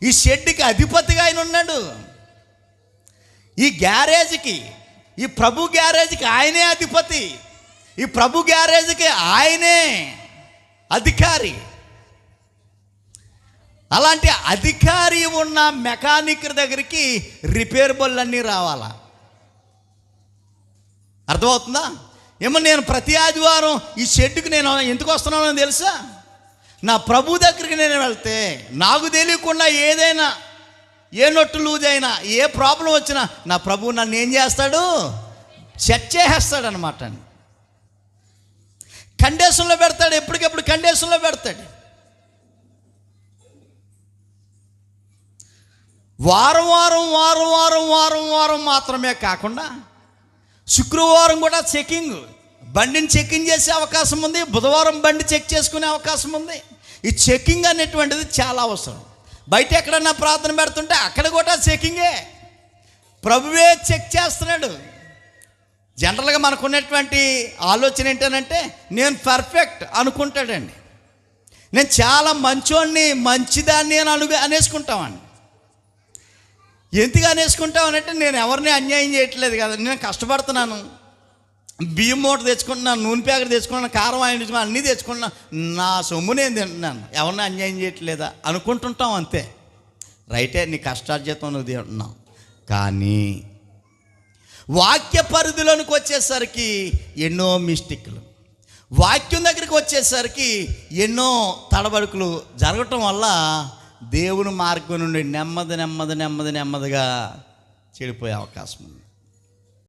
ఈ షెడ్కి అధిపతిగా ఆయన ఉన్నాడు. ఈ గ్యారేజ్కి, ఈ ప్రభు గ్యారేజ్కి ఆయనే అధిపతి. ఈ ప్రభు గ్యారేజ్కి ఆయనే అధికారి. అలాంటి అధికారి ఉన్న మెకానిక్ దగ్గరికి రిపేర్ బళ్ళన్నీ రావాలా? అర్థమవుతుందా? ఏమో నేను ప్రతి ఆదివారం ఈ షెడ్కి నేను ఎందుకు వస్తున్నానో తెలుసా? నా ప్రభు దగ్గరికి నేను వెళ్తే నాకు తెలియకుండా ఏదైనా, ఏ నొట్టు లూజ్ అయినా, ఏ ప్రాబ్లం వచ్చినా నా ప్రభు నన్ను ఏం చేస్తాడు? సెట్ చేసేస్తాడు అనమాట. కండిషన్లో పెడతాడు, ఎప్పటికెప్పుడు కండిషన్లో పెడతాడు. వారం వారం వారం వారం వారం వారం మాత్రమే కాకుండా శుక్రవారం కూడా చెకింగ్, బండిని చెకింగ్ చేసే అవకాశం ఉంది. బుధవారం బండి చెక్ చేసుకునే అవకాశం ఉంది. ఈ చెకింగ్ అనేటువంటిది చాలా అవసరం. బయట ఎక్కడన్నా ప్రార్థన పెడుతుంటే అక్కడ కూడా చెకింగే. ప్రభువే చెక్ చేస్తున్నాడు. జనరల్గా మనకున్నటువంటి ఆలోచన ఏంటంటే నేను పర్ఫెక్ట్ అనుకుంటాడండి. నేను చాలా మంచోడిని, మంచిదాన్ని అని అనేసుకుంటామండి. ఎందుకు అనేసుకుంటామనంటే నేను ఎవరిని అన్యాయం చేయట్లేదు కదా, నేను కష్టపడుతున్నాను, బియ్యం మూట తెచ్చుకుంటున్నాను, నూనె ప్యాకెట్ తెచ్చుకున్నాను, కారం ఆయన అన్నీ తెచ్చుకుంటున్నాను, నా సొమ్ము నేను తింటున్నాను, ఎవరిని అన్యాయం చేయట్లేదా అనుకుంటుంటాం. అంతే, రైటే, నీ కష్టార్జితం నువ్వు తింటున్నావు. కానీ వాక్య పరిధిలోనికి వచ్చేసరికి ఎన్నో మిస్టేక్లు, వాక్యం దగ్గరికి వచ్చేసరికి ఎన్నో తడబడుకులు జరగటం వల్ల దేవుని మార్గం నుండి నెమ్మదిగా చెడిపోయే అవకాశం ఉంది.